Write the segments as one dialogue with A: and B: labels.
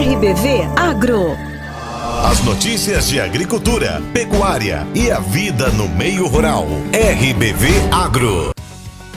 A: RBV Agro.
B: As notícias de agricultura, pecuária e a vida no meio rural. RBV Agro.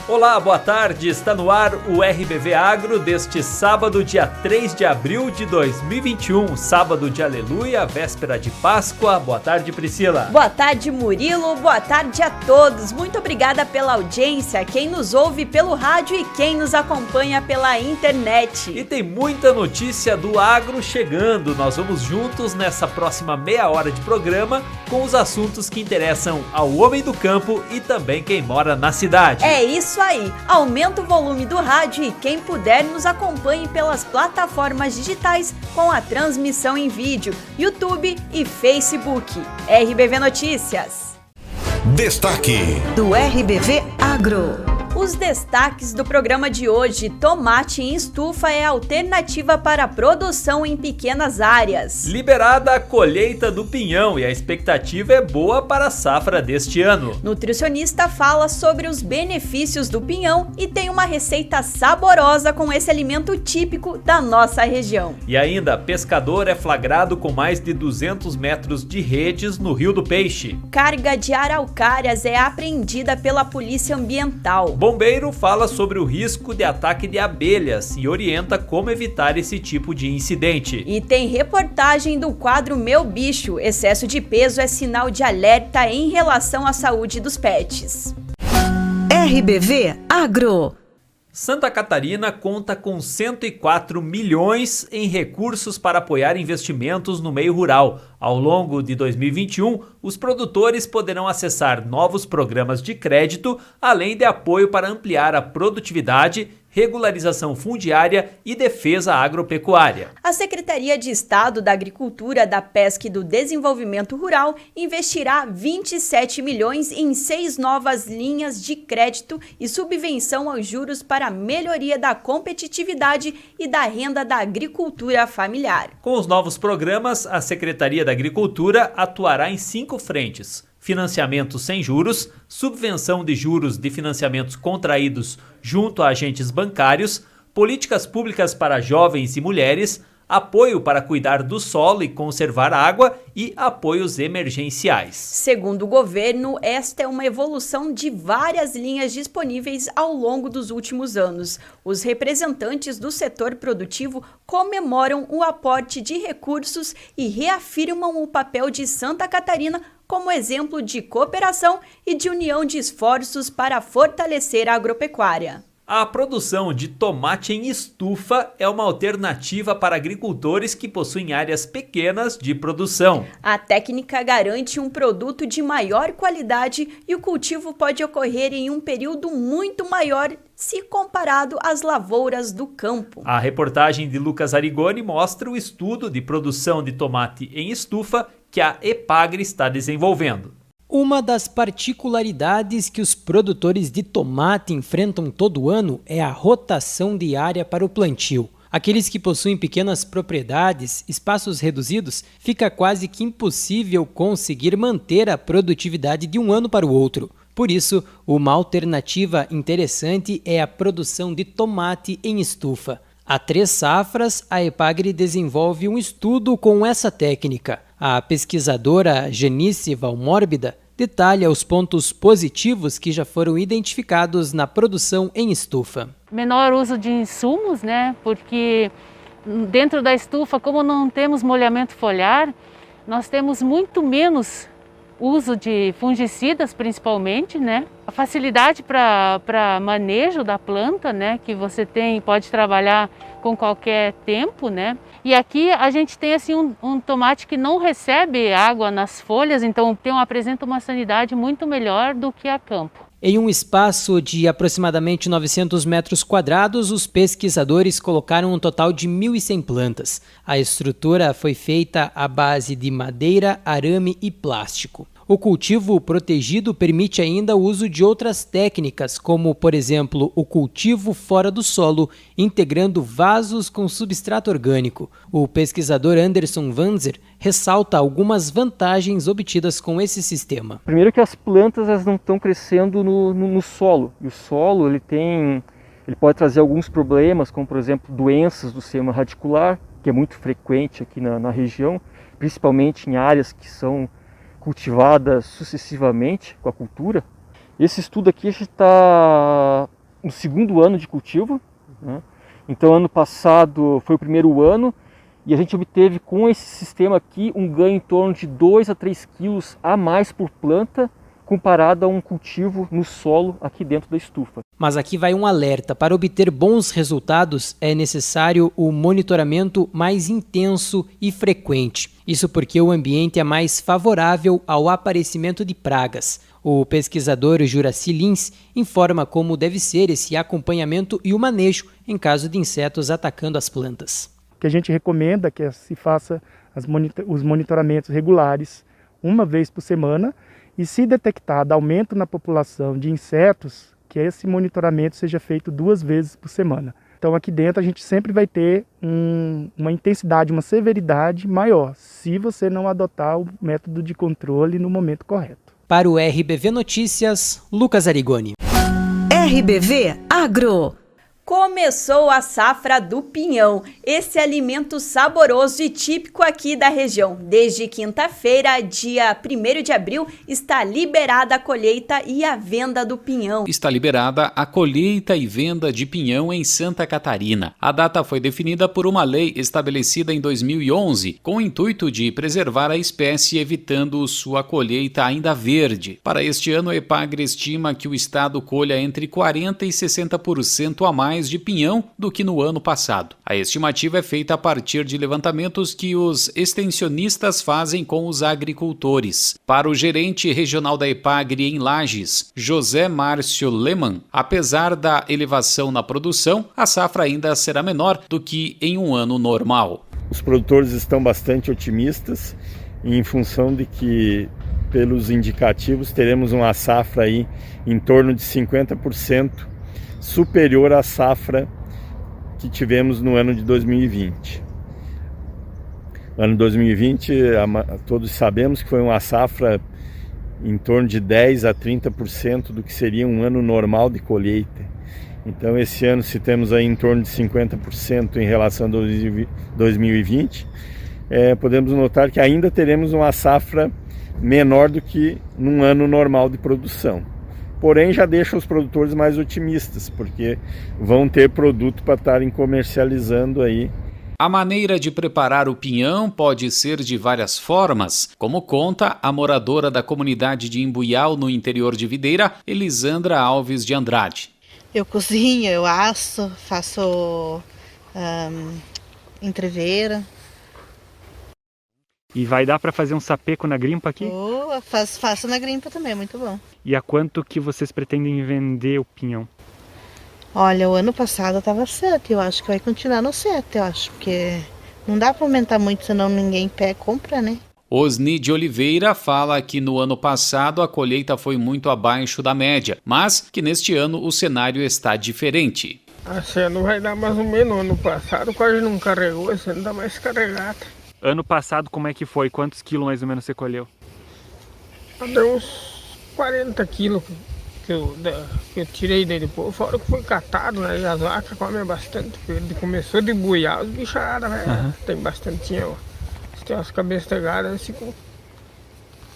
C: Olá, boa tarde. Está no ar o RBV Agro deste sábado, dia 3 de abril de 2021. Sábado de Aleluia, véspera de Páscoa. Boa tarde, Priscila.
D: Boa tarde, Murilo. Boa tarde a todos. Muito obrigada pela audiência, quem nos ouve pelo rádio e quem nos acompanha pela internet.
C: E tem muita notícia do agro chegando. Nós vamos juntos nessa próxima meia hora de programa com os assuntos que interessam ao homem do campo e também quem mora na cidade.
D: É isso aí, aumenta o volume do rádio e quem puder nos acompanhe pelas plataformas digitais com a transmissão em vídeo, YouTube e Facebook. RBV Notícias.
B: Destaque
A: do RBV Agro.
D: Os destaques do programa de hoje: tomate em estufa é alternativa para a produção em pequenas áreas.
C: Liberada a colheita do pinhão e a expectativa é boa para a safra deste ano.
D: Nutricionista fala sobre os benefícios do pinhão e tem uma receita saborosa com esse alimento típico da nossa região.
C: E ainda, pescador é flagrado com mais de 200 metros de redes no Rio do Peixe.
D: Carga de araucárias é apreendida pela Polícia Ambiental.
C: Bombeiro fala sobre o risco de ataque de abelhas e orienta como evitar esse tipo de incidente.
D: E tem reportagem do quadro Meu Bicho. Excesso de peso é sinal de alerta em relação à saúde dos pets.
A: RBV Agro.
C: Santa Catarina conta com 104 milhões em recursos para apoiar investimentos no meio rural. Ao longo de 2021, os produtores poderão acessar novos programas de crédito, além de apoio para ampliar a produtividade, regularização fundiária e defesa agropecuária.
D: A Secretaria de Estado da Agricultura, da Pesca e do Desenvolvimento Rural investirá 27 milhões em 6 novas linhas de crédito e subvenção aos juros para a melhoria da competitividade e da renda da agricultura familiar.
C: Com os novos programas, a Secretaria da Agricultura atuará em 5 frentes: financiamento sem juros, subvenção de juros de financiamentos contraídos junto a agentes bancários, políticas públicas para jovens e mulheres, apoio para cuidar do solo e conservar água e apoios emergenciais.
D: Segundo o governo, esta é uma evolução de várias linhas disponíveis ao longo dos últimos anos. Os representantes do setor produtivo comemoram o aporte de recursos e reafirmam o papel de Santa Catarina como exemplo de cooperação e de união de esforços para fortalecer a agropecuária.
C: A produção de tomate em estufa é uma alternativa para agricultores que possuem áreas pequenas de produção.
D: A técnica garante um produto de maior qualidade e o cultivo pode ocorrer em um período muito maior se comparado às lavouras do campo.
C: A reportagem de Lucas Arigoni mostra o estudo de produção de tomate em estufa que a Epagre está desenvolvendo.
E: Uma das particularidades que os produtores de tomate enfrentam todo ano é a rotação de área para o plantio. Aqueles que possuem pequenas propriedades, espaços reduzidos, fica quase que impossível conseguir manter a produtividade de um ano para o outro. Por isso, uma alternativa interessante é a produção de tomate em estufa. Há 3 safras, a Epagre desenvolve um estudo com essa técnica. A pesquisadora Janice Valmórbida detalha os pontos positivos que já foram identificados na produção em estufa.
F: Menor uso de insumos, porque dentro da estufa, como não temos molhamento foliar, nós temos muito menos uso de fungicidas principalmente, A facilidade para manejo da planta, que você pode trabalhar com qualquer tempo, E aqui a gente tem assim um tomate que não recebe água nas folhas, então apresenta uma sanidade muito melhor do que a campo.
E: Em um espaço de aproximadamente 900 metros quadrados, os pesquisadores colocaram um total de 1.100 plantas. A estrutura foi feita à base de madeira, arame e plástico. O cultivo protegido permite ainda o uso de outras técnicas, como, por exemplo, o cultivo fora do solo, integrando vasos com substrato orgânico. O pesquisador Anderson Wanzer ressalta algumas vantagens obtidas com esse sistema.
G: Primeiro que as plantas elas não estão crescendo no solo. E o solo ele pode trazer alguns problemas, como por exemplo doenças do sistema radicular, que é muito frequente aqui na região, principalmente em áreas que são cultivadas sucessivamente com a cultura. Esse estudo aqui a gente está no 2º ano de cultivo, né? Então ano passado foi o 1º ano e a gente obteve com esse sistema aqui um ganho em torno de 2 a 3 quilos a mais por planta comparado a um cultivo no solo aqui dentro da estufa.
E: Mas aqui vai um alerta: para obter bons resultados é necessário o monitoramento mais intenso e frequente. Isso porque o ambiente é mais favorável ao aparecimento de pragas. O pesquisador Juraci Lins informa como deve ser esse acompanhamento e o manejo em caso de insetos atacando as plantas.
H: O que a gente recomenda é que se faça os monitoramentos regulares, uma vez por semana, e se detectado aumento na população de insetos, que esse monitoramento seja feito 2 vezes por semana. Então aqui dentro a gente sempre vai ter uma intensidade, uma severidade maior, se você não adotar o método de controle no momento correto.
E: Para o RBV Notícias, Lucas Arigoni.
A: RBV Agro.
D: Começou a safra do pinhão, esse alimento saboroso e típico aqui da região. Desde quinta-feira, dia 1º de abril, está liberada a colheita e a venda do pinhão.
I: Está liberada a colheita e venda de pinhão em Santa Catarina. A data foi definida por uma lei estabelecida em 2011, com o intuito de preservar a espécie, evitando sua colheita ainda verde. Para este ano, a Epagre estima que o estado colha entre 40% e 60% a mais de pinhão do que no ano passado. A estimativa é feita a partir de levantamentos que os extensionistas fazem com os agricultores. Para o gerente regional da Epagre em Lages, José Márcio Lehmann, apesar da elevação na produção, a safra ainda será menor do que em um ano normal.
J: Os produtores estão bastante otimistas em função de que, pelos indicativos, teremos uma safra aí em torno de 50% superior à safra que tivemos no ano de 2020. Ano 2020, todos sabemos que foi uma safra em torno de 10 a 30% do que seria um ano normal de colheita. Então esse ano, se temos aí em torno de 50% em relação a 2020, podemos notar que ainda teremos uma safra menor do que num ano normal de produção. Porém, já deixa os produtores mais otimistas, porque vão ter produto para estarem comercializando aí.
I: A maneira de preparar o pinhão pode ser de várias formas, como conta a moradora da comunidade de Imbuial, no interior de Videira, Elisandra Alves de Andrade.
K: Eu cozinho, eu asso, faço entreveira.
G: E vai dar para fazer um sapeco na grimpa aqui?
K: Faço na grimpa também, é muito bom.
G: E a quanto que vocês pretendem vender o pinhão?
K: Olha, o ano passado estava 7, eu acho que vai continuar no 7, eu acho, porque não dá para aumentar muito, senão ninguém compra, né?
I: Osni de Oliveira fala que no ano passado a colheita foi muito abaixo da média, mas que neste ano o cenário está diferente.
L: Esse ano vai dar mais ou menos, ano passado quase não carregou, esse ano dá mais carregado.
G: Ano passado como é que foi? Quantos quilos mais ou menos você colheu?
L: Deu uns 40 quilos que eu tirei daí depois, fora que foi catado, né? E as vacas comem bastante, porque ele começou de buiar, os bichadas, né? Tem bastante, tem as cabeças pegadas, assim,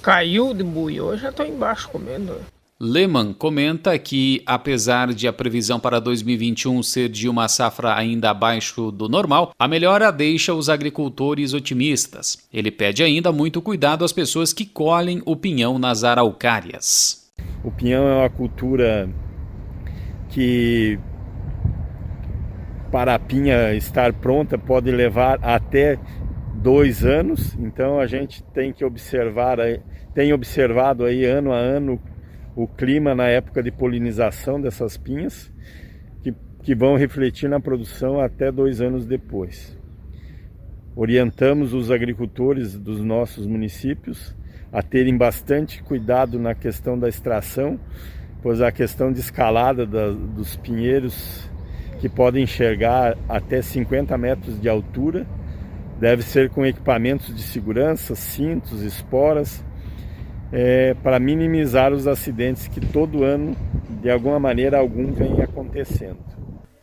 L: caiu de buiou, já estou embaixo comendo.
I: Lehmann comenta que, apesar de a previsão para 2021 ser de uma safra ainda abaixo do normal, a melhora deixa os agricultores otimistas. Ele pede ainda muito cuidado às pessoas que colhem o pinhão nas araucárias.
J: O pinhão é uma cultura que, para a pinha estar pronta, pode levar até 2 anos. Então a gente tem observado aí ano a ano o clima na época de polinização dessas pinhas, que vão refletir na produção até 2 anos depois. Orientamos os agricultores dos nossos municípios a terem bastante cuidado na questão da extração, pois a questão de escalada dos pinheiros, que podem chegar até 50 metros de altura, deve ser com equipamentos de segurança, cintos, esporas, para minimizar os acidentes que todo ano, de alguma maneira, algum vem acontecendo.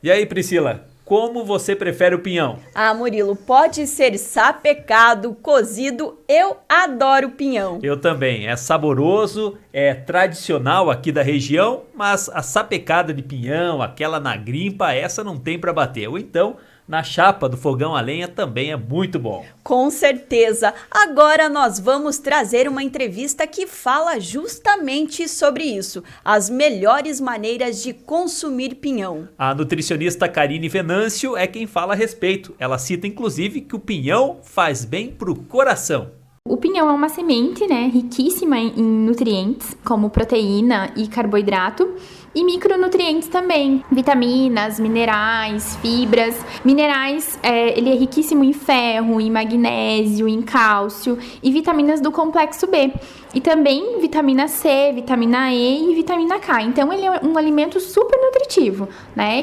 C: E aí, Priscila, como você prefere o pinhão?
D: Ah, Murilo, pode ser sapecado, cozido, eu adoro pinhão.
C: Eu também, é saboroso, é tradicional aqui da região, mas a sapecada de pinhão, aquela na grimpa, essa não tem para bater. Ou então, na chapa do fogão a lenha também é muito bom.
D: Com certeza. Agora nós vamos trazer uma entrevista que fala justamente sobre isso, as melhores maneiras de consumir pinhão.
C: A nutricionista Karine Venâncio é quem fala a respeito. Ela cita inclusive que o pinhão faz bem pro coração.
M: O pinhão é uma semente, riquíssima em nutrientes, como proteína e carboidrato, e micronutrientes também, vitaminas, minerais, fibras. Minerais, ele é riquíssimo em ferro, em magnésio, em cálcio e vitaminas do complexo B. E também vitamina C, vitamina E e vitamina K. Então, ele é um alimento super nutritivo,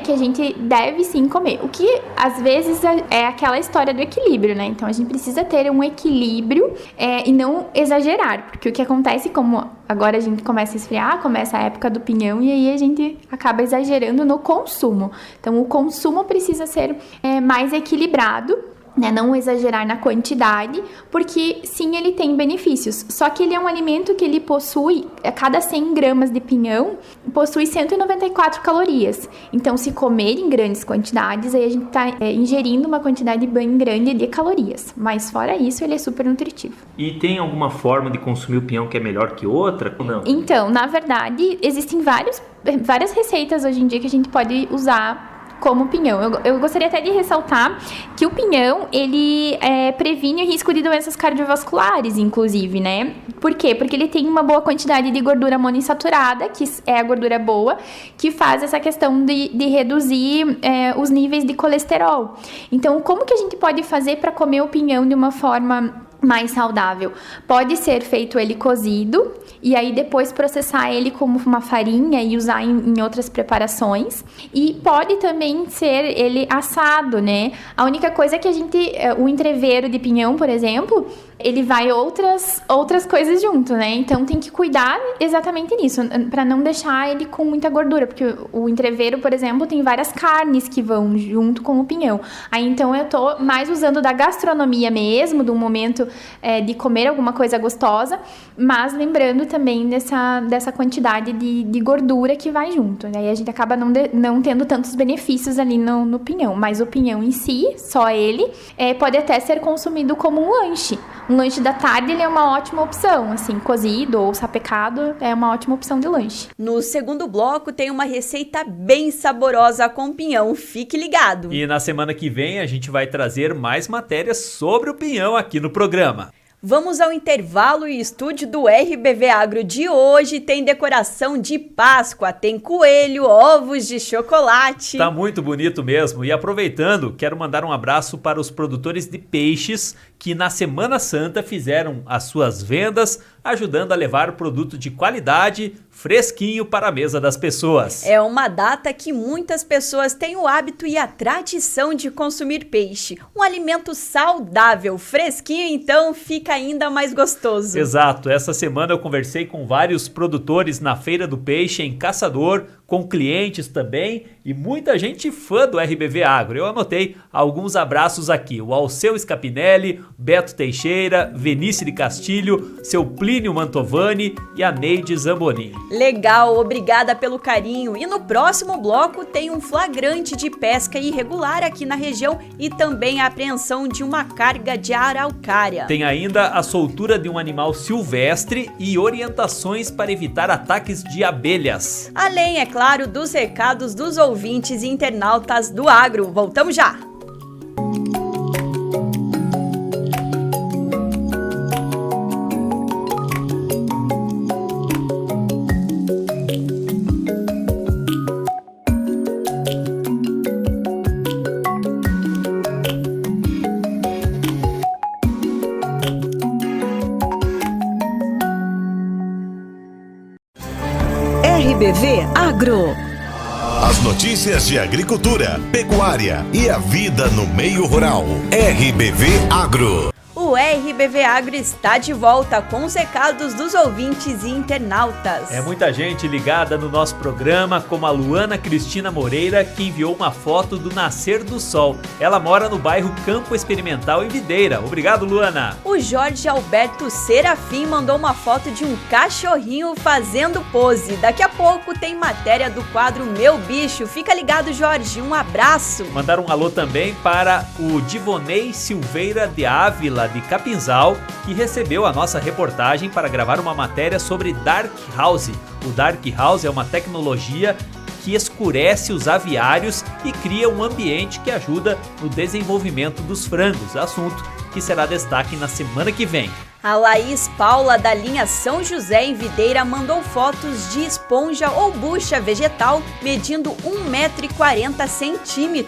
M: que a gente deve sim comer. O que, às vezes, é aquela história do equilíbrio, Então, a gente precisa ter um equilíbrio e não exagerar. Porque o que acontece, como agora a gente começa a esfriar, começa a época do pinhão e aí a gente acaba exagerando no consumo. Então, o consumo precisa ser mais equilibrado, não exagerar na quantidade, porque sim, ele tem benefícios. Só que ele é um alimento que ele possui, a cada 100 gramas de pinhão, possui 194 calorias. Então, se comer em grandes quantidades, aí a gente está ingerindo uma quantidade bem grande de calorias. Mas fora isso, ele é super nutritivo.
N: E tem alguma forma de consumir o pinhão que é melhor que outra ou não?
M: Então, na verdade, existem várias receitas hoje em dia que a gente pode usar como pinhão. Eu gostaria até de ressaltar que o pinhão, ele previne o risco de doenças cardiovasculares, inclusive, Por quê? Porque ele tem uma boa quantidade de gordura monoinsaturada, que é a gordura boa, que faz essa questão de reduzir os níveis de colesterol. Então, como que a gente pode fazer para comer o pinhão de uma forma mais saudável? Pode ser feito ele cozido e aí depois processar ele como uma farinha e usar em outras preparações, e pode também ser ele assado, A única coisa é que o entrevero de pinhão, por exemplo, ele vai outras coisas junto, Então tem que cuidar exatamente nisso, para não deixar ele com muita gordura, porque o entrevero, por exemplo, tem várias carnes que vão junto com o pinhão. Aí então eu tô mais usando da gastronomia mesmo, do momento de comer alguma coisa gostosa, mas lembrando também dessa quantidade de gordura que vai junto. Aí a gente acaba não tendo tantos benefícios ali no pinhão, mas o pinhão em si, só ele, pode até ser consumido como um lanche. Um lanche da tarde, ele é uma ótima opção, assim, cozido ou sapecado é uma ótima opção de lanche.
D: No segundo bloco tem uma receita bem saborosa com pinhão, fique ligado.
C: E na semana que vem a gente vai trazer mais matérias sobre o pinhão aqui no programa.
D: Vamos ao intervalo e estúdio do RBV Agro de hoje tem decoração de Páscoa, tem coelho, ovos de chocolate.
C: Tá muito bonito mesmo. E aproveitando, quero mandar um abraço para os produtores de peixes que na Semana Santa fizeram as suas vendas, ajudando a levar o produto de qualidade, fresquinho para a mesa das pessoas.
D: É uma data que muitas pessoas têm o hábito e a tradição de consumir peixe. Um alimento saudável, fresquinho, então fica ainda mais gostoso.
C: Exato. Essa semana eu conversei com vários produtores na Feira do Peixe em Caçador, com clientes também e muita gente fã do RBV Agro. Eu anotei alguns abraços aqui. O Alceu Scapinelli, Beto Teixeira, Venice de Castilho, seu Plínio Mantovani e a Neide Zamboni.
D: Legal, obrigada pelo carinho. E no próximo bloco tem um flagrante de pesca irregular aqui na região e também a apreensão de uma carga de araucária.
C: Tem ainda a soltura de um animal silvestre e orientações para evitar ataques de abelhas.
D: Além, é claro, dos recados dos ouvintes e internautas do agro. Voltamos já!
A: RBV Agro.
B: As notícias de agricultura, pecuária e a vida no meio rural. RBV Agro.
D: O O RBV Agro está de volta com os recados dos ouvintes e internautas.
C: É muita gente ligada no nosso programa, como a Luana Cristina Moreira, que enviou uma foto do nascer do sol. Ela mora no bairro Campo Experimental, em Videira. Obrigado, Luana.
D: O Jorge Alberto Serafim mandou uma foto de um cachorrinho fazendo pose. Daqui a pouco tem matéria do quadro Meu Bicho. Fica ligado, Jorge. Um abraço.
C: Mandaram um alô também para o Divonei Silveira de Ávila, de Capinzal, que recebeu a nossa reportagem para gravar uma matéria sobre Dark House. O Dark House é uma tecnologia que escurece os aviários e cria um ambiente que ajuda no desenvolvimento dos frangos, assunto que será destaque na semana que vem.
D: A Laís Paula, da linha São José, em Videira, mandou fotos de esponja ou bucha vegetal medindo 1,40 m.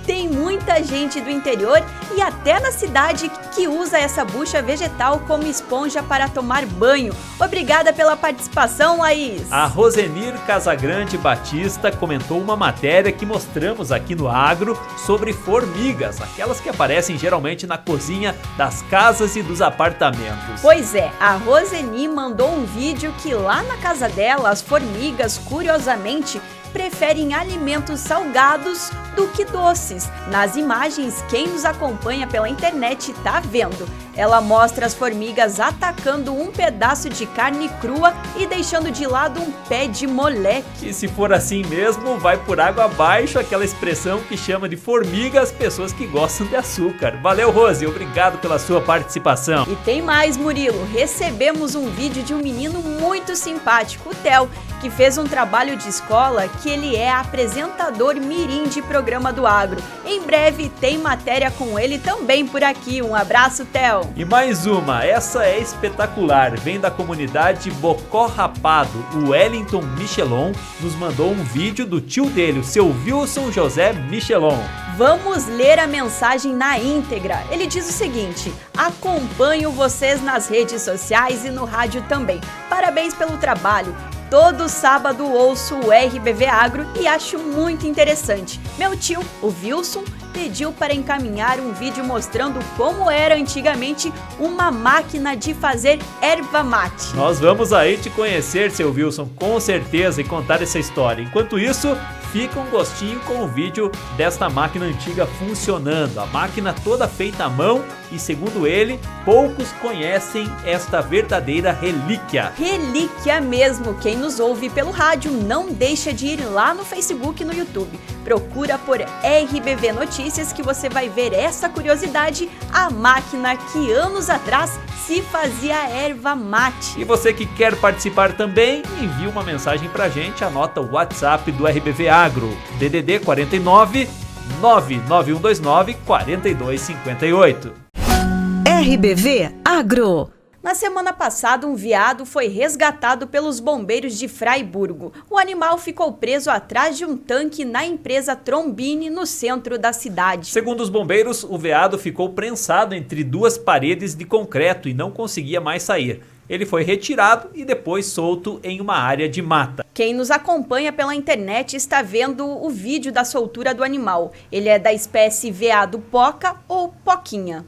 D: Tem muita gente do interior e até na cidade que usa essa bucha vegetal como esponja para tomar banho. Obrigada pela participação, Laís.
C: A Rosenir Casagrande Batista comentou uma matéria que mostramos aqui no Agro sobre formigas, aquelas que aparecem geralmente na cozinha das casas e dos apartamentos.
D: Pois é, a Roseni mandou um vídeo que lá na casa dela as formigas, curiosamente, preferem alimentos salgados do que doces. Nas imagens, quem nos acompanha pela internet tá vendo. Ela mostra as formigas atacando um pedaço de carne crua e deixando de lado um pé de moleque.
C: E se for assim mesmo, vai por água abaixo aquela expressão que chama de formiga as pessoas que gostam de açúcar. Valeu, Rose, obrigado pela sua participação.
D: E tem mais, Murilo. Recebemos um vídeo de um menino muito simpático, o Theo, que fez um trabalho de escola que ele é apresentador mirim de programa do Agro. Em breve tem matéria com ele também por aqui. Um abraço, Theo.
C: E mais uma, essa é espetacular, vem da comunidade Bocó Rapado. O Wellington Michelon nos mandou um vídeo do tio dele, o seu Wilson José Michelon.
D: Vamos ler a mensagem na íntegra. Ele diz o seguinte: acompanho vocês nas redes sociais e no rádio também. Parabéns pelo trabalho. Todo sábado ouço o RBV Agro e acho muito interessante. Meu tio, o Wilson, pediu para encaminhar um vídeo mostrando como era antigamente uma máquina de fazer erva mate.
C: Nós vamos aí te conhecer, seu Wilson, com certeza, e contar essa história. Enquanto isso, fica um gostinho com o vídeo desta máquina antiga funcionando. A máquina toda feita à mão e, segundo ele, poucos conhecem esta verdadeira relíquia.
D: Relíquia mesmo. Quem nos ouve pelo rádio não deixa de ir lá no Facebook e no YouTube. Procura por RBV Notícias que você vai ver essa curiosidade, a máquina que anos atrás se fazia erva mate.
C: E você que quer participar também, envia uma mensagem pra gente, anota o WhatsApp do RBV Agro, DDD 49 99129 4258.
A: RBV Agro.
D: Na semana passada, um veado foi resgatado pelos bombeiros de Fraiburgo. O animal ficou preso atrás de um tanque na empresa Trombini, no centro da cidade.
C: Segundo os bombeiros, o veado ficou prensado entre duas paredes de concreto e não conseguia mais sair. Ele foi retirado e depois solto em uma área de mata.
D: Quem nos acompanha pela internet está vendo o vídeo da soltura do animal. Ele é da espécie veado poca ou poquinha.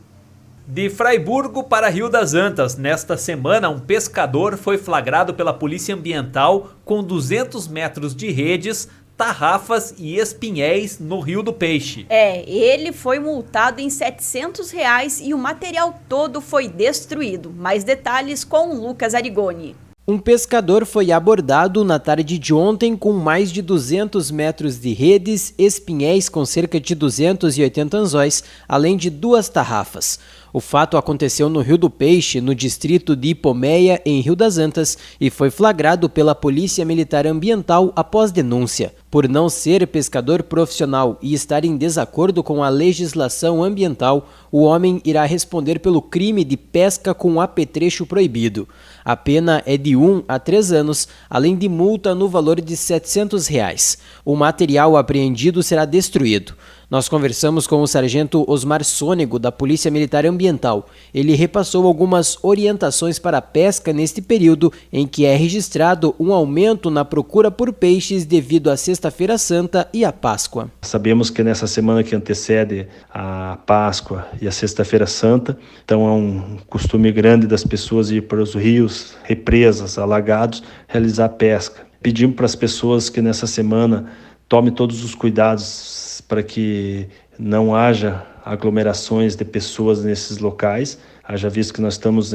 C: De Fraiburgo para Rio das Antas, nesta semana um pescador foi flagrado pela Polícia Ambiental com 200 metros de redes, tarrafas e espinhéis no Rio do Peixe.
D: Ele foi multado em R$700 e o material todo foi destruído. Mais detalhes com Lucas Arigoni.
E: Um pescador foi abordado na tarde de ontem com mais de 200 metros de redes, espinhéis com cerca de 280 anzóis, além de 2 tarrafas. O fato aconteceu no Rio do Peixe, no distrito de Ipomeia, em Rio das Antas, e foi flagrado pela Polícia Militar Ambiental após denúncia. Por não ser pescador profissional e estar em desacordo com a legislação ambiental, o homem irá responder pelo crime de pesca com apetrecho proibido. A pena é de 1 a 3 anos, além de multa no valor de R$700. O material apreendido será destruído. Nós conversamos com o sargento Osmar Sônego, da Polícia Militar Ambiental. Ele repassou algumas orientações para a pesca neste período em que é registrado um aumento na procura por peixes devido à Sexta-feira Santa e à Páscoa.
O: Sabemos que nessa semana que antecede a Páscoa e a Sexta-feira Santa, então é um costume grande das pessoas ir para os rios, represas, alagados, realizar pesca. Pedimos para as pessoas que nessa semana tomem todos os cuidados para que não haja aglomerações de pessoas nesses locais, haja visto que nós estamos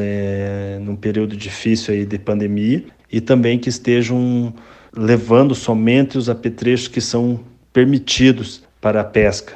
O: num período difícil aí de pandemia, e também que estejam levando somente os apetrechos que são permitidos para a pesca,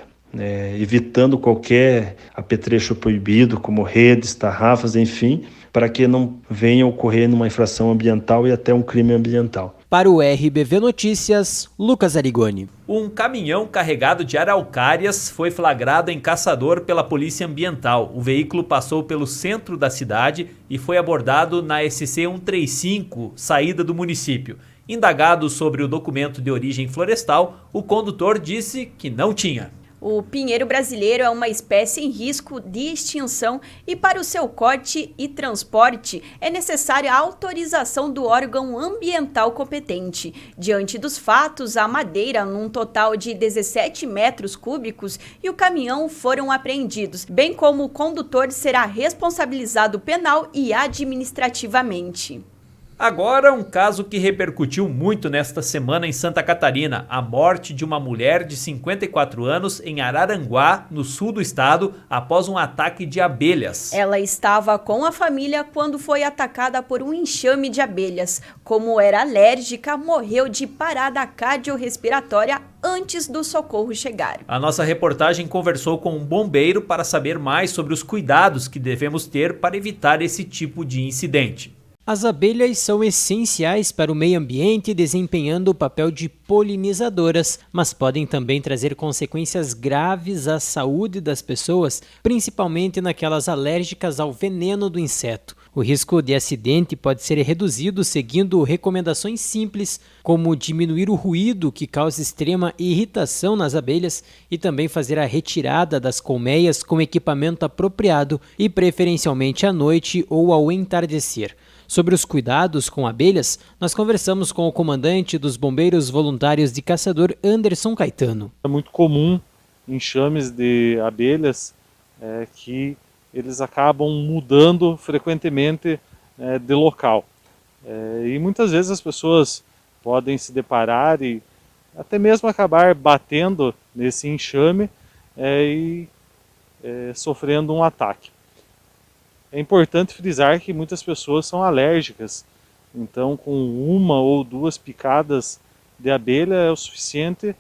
O: evitando qualquer apetrecho proibido, como redes, tarrafas, enfim, para que não venha ocorrer numa infração ambiental e até um crime ambiental.
E: Para o RBV Notícias, Lucas Arigoni.
C: Um caminhão carregado de araucárias foi flagrado em Caçador pela Polícia Ambiental. O veículo passou pelo centro da cidade e foi abordado na SC 135, saída do município. Indagado sobre o documento de origem florestal, o condutor disse que não tinha.
D: O pinheiro brasileiro é uma espécie em risco de extinção e para o seu corte e transporte é necessária a autorização do órgão ambiental competente. Diante dos fatos, a madeira, num total de 17 metros cúbicos, e o caminhão foram apreendidos, bem como o condutor será responsabilizado penal e administrativamente.
C: Agora, um caso que repercutiu muito nesta semana em Santa Catarina, a morte de uma mulher de 54 anos em Araranguá, no sul do estado, após um ataque de abelhas.
D: Ela estava com a família quando foi atacada por um enxame de abelhas. Como era alérgica, morreu de parada cardiorrespiratória antes do socorro chegar.
C: A nossa reportagem conversou com um bombeiro para saber mais sobre os cuidados que devemos ter para evitar esse tipo de incidente.
E: As abelhas são essenciais para o meio ambiente, desempenhando o papel de polinizadoras, mas podem também trazer consequências graves à saúde das pessoas, principalmente naquelas alérgicas ao veneno do inseto. O risco de acidente pode ser reduzido seguindo recomendações simples, como diminuir o ruído que causa extrema irritação nas abelhas e também fazer a retirada das colmeias com equipamento apropriado e preferencialmente à noite ou ao entardecer. Sobre os cuidados com abelhas, nós conversamos com o comandante dos Bombeiros Voluntários de Caçador, Anderson Caetano.
P: É muito comum enxames de abelhas que eles acabam mudando frequentemente de local. E muitas vezes as pessoas podem se deparar e até mesmo acabar batendo nesse enxame e sofrendo um ataque. É importante frisar que muitas pessoas são alérgicas, então com uma ou duas picadas de abelha é o suficiente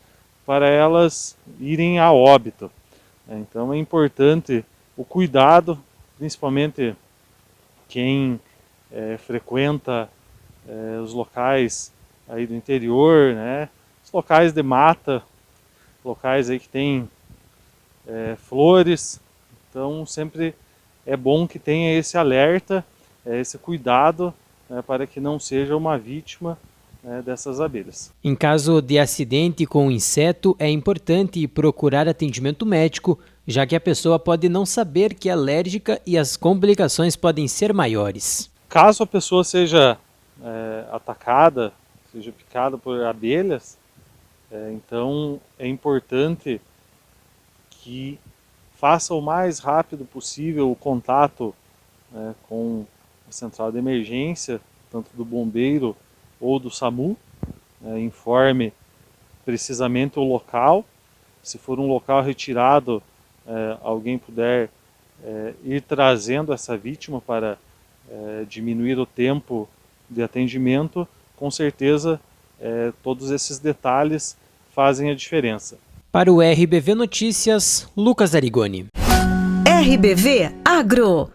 P: para elas irem a óbito. Então é importante o cuidado, principalmente quem frequenta os locais aí do interior, os locais de mata, locais aí que tem flores, então sempre é bom que tenha esse alerta, esse cuidado para que não seja uma vítima dessas abelhas.
E: Em caso de acidente com inseto, é importante procurar atendimento médico, já que a pessoa pode não saber que é alérgica e as complicações podem ser maiores.
P: Caso a pessoa seja atacada, seja picada por abelhas, então é importante que faça o mais rápido possível o contato com a central de emergência, tanto do bombeiro ou do SAMU, informe precisamente o local. Se for um local retirado, alguém puder ir trazendo essa vítima para diminuir o tempo de atendimento, com certeza todos esses detalhes fazem a diferença.
E: Para o RBV Notícias, Lucas Arigoni.
A: RBV Agro.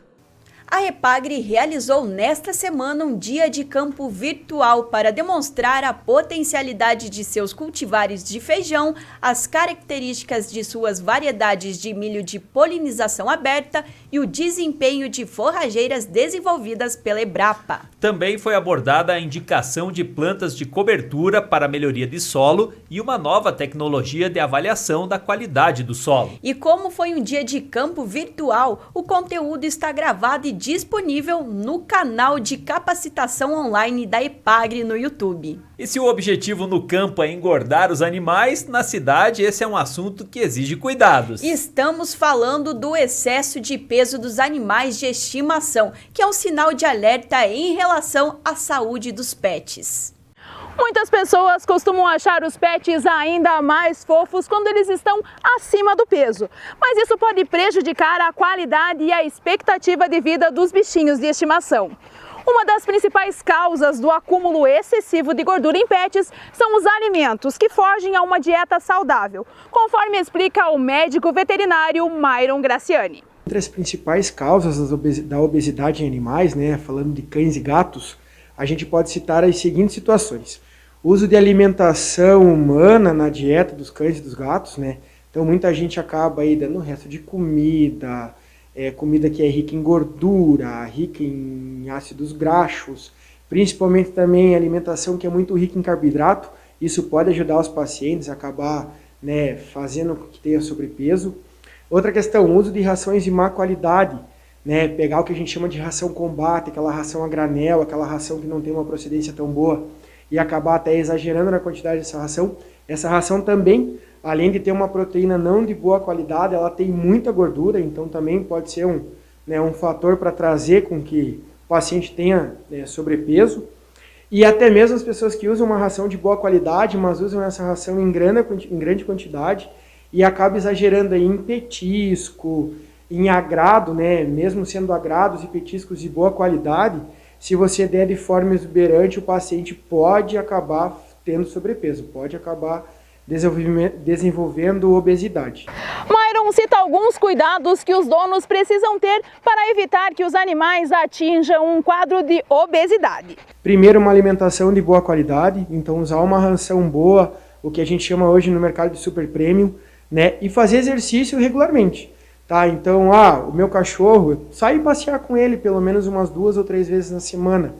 D: A EPAGRE realizou nesta semana um dia de campo virtual para demonstrar a potencialidade de seus cultivares de feijão, as características de suas variedades de milho de polinização aberta e o desempenho de forrageiras desenvolvidas pela Embrapa.
C: Também foi abordada a indicação de plantas de cobertura para melhoria de solo e uma nova tecnologia de avaliação da qualidade do solo.
D: E como foi um dia de campo virtual, o conteúdo está gravado e disponível no canal de capacitação online da EPAGRE no YouTube.
C: E se o objetivo no campo é engordar os animais, na cidade esse é um assunto que exige cuidados.
D: Estamos falando do excesso de peso dos animais de estimação, que é um sinal de alerta em relação à saúde dos pets.
Q: Muitas pessoas costumam achar os pets ainda mais fofos quando eles estão acima do peso, mas isso pode prejudicar a qualidade e a expectativa de vida dos bichinhos de estimação. Uma das principais causas do acúmulo excessivo de gordura em pets são os alimentos que fogem a uma dieta saudável, conforme explica o médico veterinário Myron Graciani.
R: Entre as principais causas da obesidade em animais, falando de cães e gatos, a gente pode citar as seguintes situações. O uso de alimentação humana na dieta dos cães e dos gatos, Então muita gente acaba aí dando resto de comida, comida que é rica em gordura, rica em ácidos graxos, principalmente também alimentação que é muito rica em carboidrato. Isso pode ajudar os pacientes a acabar fazendo com que tenha sobrepeso. Outra questão, o uso de rações de má qualidade, pegar o que a gente chama de ração combate, aquela ração a granel, aquela ração que não tem uma procedência tão boa, e acabar até exagerando na quantidade dessa ração. Essa ração também, além de ter uma proteína não de boa qualidade, ela tem muita gordura, então também pode ser um fator para trazer com que o paciente tenha sobrepeso. E até mesmo as pessoas que usam uma ração de boa qualidade, mas usam essa ração em grande quantidade e acabam exagerando aí em petisco, em agrado, mesmo sendo agrados e petiscos de boa qualidade, se você der de forma exuberante, o paciente pode acabar tendo sobrepeso, pode acabar desenvolvendo obesidade.
Q: Myron cita alguns cuidados que os donos precisam ter para evitar que os animais atinjam um quadro de obesidade.
R: Primeiro, uma alimentação de boa qualidade, então usar uma ração boa, o que a gente chama hoje no mercado de super premium, e fazer exercício regularmente. Tá, então, o meu cachorro, sair passear com ele pelo menos umas 2 ou 3 vezes na semana.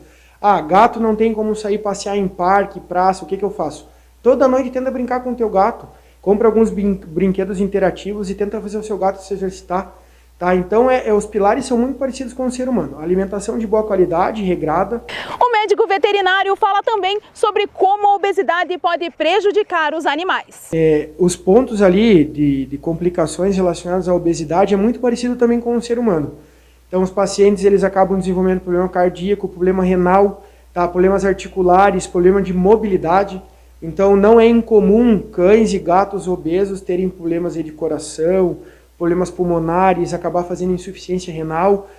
R: Gato não tem como sair passear em parque, praça, o que eu faço? Toda noite tenta brincar com o teu gato, compra alguns brinquedos interativos e tenta fazer o seu gato se exercitar. Tá, então, os pilares são muito parecidos com o ser humano. Alimentação de boa qualidade, regrada.
Q: O médico veterinário fala também sobre como a obesidade pode prejudicar os animais.
R: Os pontos ali de complicações relacionadas à obesidade é muito parecido também com o ser humano. Então, os pacientes eles acabam desenvolvendo problema cardíaco, problema renal, problemas articulares, problema de mobilidade. Então, não é incomum cães e gatos obesos terem problemas de coração, problemas pulmonares, acabar fazendo insuficiência renal,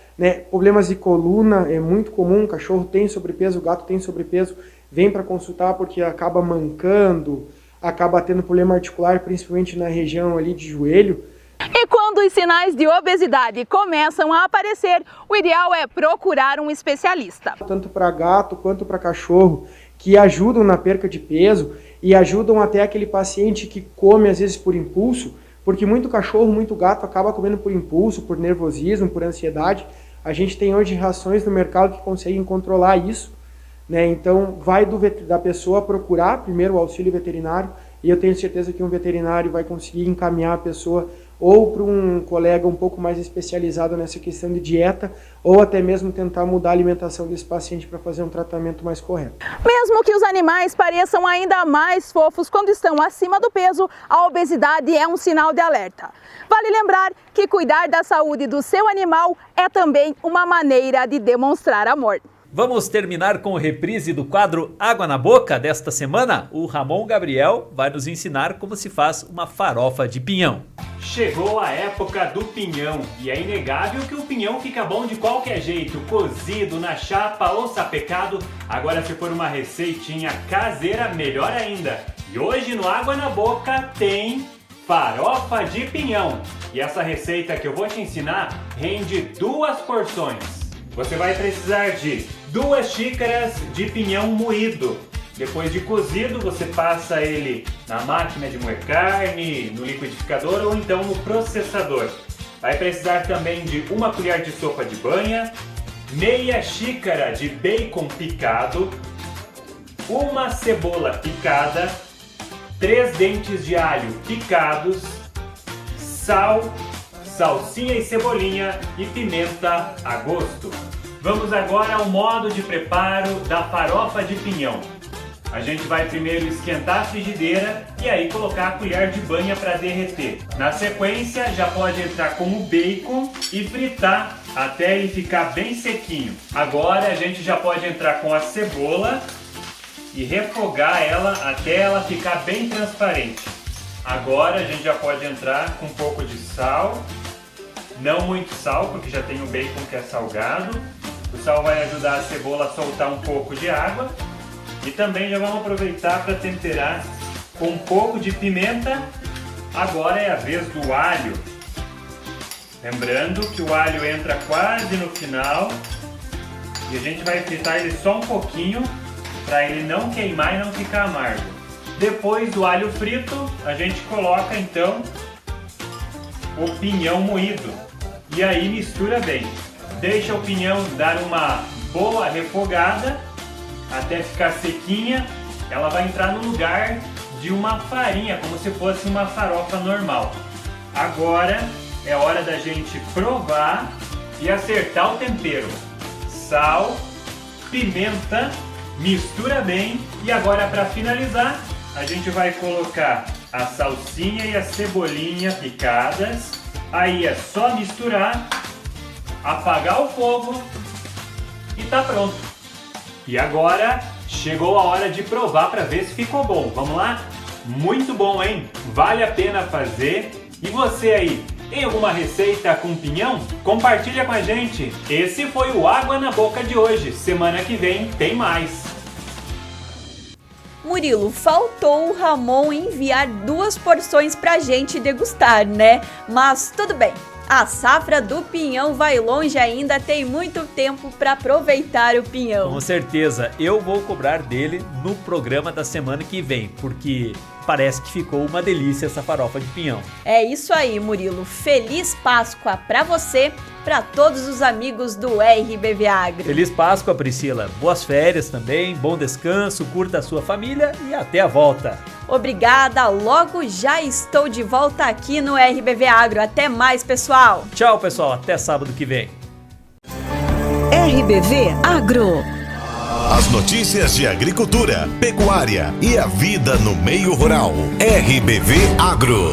R: problemas de coluna, é muito comum, o cachorro tem sobrepeso, o gato tem sobrepeso, vem para consultar porque acaba mancando, acaba tendo problema articular, principalmente na região ali de joelho.
Q: E quando os sinais de obesidade começam a aparecer, o ideal é procurar um especialista.
R: Tanto para gato quanto para cachorro, que ajudam na perca de peso e ajudam até aquele paciente que come às vezes por impulso, porque muito cachorro, muito gato acaba comendo por impulso, por nervosismo, por ansiedade. A gente tem hoje rações no mercado que conseguem controlar isso, Então vai da pessoa procurar primeiro o auxílio veterinário e eu tenho certeza que um veterinário vai conseguir encaminhar a pessoa ou para um colega um pouco mais especializado nessa questão de dieta, ou até mesmo tentar mudar a alimentação desse paciente para fazer um tratamento mais correto.
Q: Mesmo que os animais pareçam ainda mais fofos quando estão acima do peso, a obesidade é um sinal de alerta. Vale lembrar que cuidar da saúde do seu animal é também uma maneira de demonstrar amor.
C: Vamos terminar com o reprise do quadro Água na Boca desta semana? O Ramon Gabriel vai nos ensinar como se faz uma farofa de pinhão.
S: Chegou a época do pinhão e é inegável que o pinhão fica bom de qualquer jeito, cozido, na chapa ou sapecado. Agora se for uma receitinha caseira, melhor ainda. E hoje no Água na Boca tem farofa de pinhão. E essa receita que eu vou te ensinar rende 2 porções. você vai precisar de 2 xícaras de pinhão moído. Depois de cozido, você passa ele na máquina de moer carne, no liquidificador ou então no processador. Vai precisar também de 1 colher de sopa de banha, meia xícara de bacon picado, 1 cebola picada, 3 dentes de alho picados, sal, salsinha e cebolinha e pimenta a gosto. Vamos agora ao modo de preparo da farofa de pinhão. A gente vai primeiro esquentar a frigideira e aí colocar a colher de banha para derreter. Na sequência, já pode entrar com o bacon e fritar até ele ficar bem sequinho. Agora a gente já pode entrar com a cebola e refogar ela até ela ficar bem transparente. Agora a gente já pode entrar com um pouco de sal, não muito sal porque já tem o bacon que é salgado. O sal vai ajudar a cebola a soltar um pouco de água. E também já vamos aproveitar para temperar com um pouco de pimenta. Agora é a vez do alho. Lembrando que o alho entra quase no final e a gente vai fritar ele só um pouquinho para ele não queimar e não ficar amargo. Depois do alho frito, a gente coloca então o pinhão moído e aí mistura bem. Deixa o pinhão dar uma boa refogada até ficar sequinha. Ela vai entrar no lugar de uma farinha, como se fosse uma farofa normal. Agora é hora da gente provar e acertar o tempero. Sal, pimenta, mistura bem e agora para finalizar a gente vai colocar a salsinha e a cebolinha picadas. Aí é só misturar, apagar o fogo e tá pronto. E agora chegou a hora de provar para ver se ficou bom. Vamos lá? Muito bom, hein? Vale a pena fazer. E você aí, tem alguma receita com pinhão? Compartilha com a gente. Esse foi o Água na Boca de hoje. Semana que vem tem mais.
D: Murilo, faltou o Ramon enviar 2 porções pra gente degustar, né? Mas tudo bem. A safra do pinhão vai longe ainda, tem muito tempo para aproveitar o pinhão.
C: Com certeza, eu vou cobrar dele no programa da semana que vem, porque parece que ficou uma delícia essa farofa de pinhão.
D: É isso aí, Murilo. Feliz Páscoa para você, para todos os amigos do RBV Agro.
C: Feliz Páscoa, Priscila. Boas férias também, bom descanso, curta a sua família e até a volta.
D: Obrigada, logo já estou de volta aqui no RBV Agro. Até mais, pessoal.
C: Tchau, pessoal. Até sábado que vem.
A: RBV Agro.
B: As notícias de agricultura, pecuária e a vida no meio rural. RBV Agro.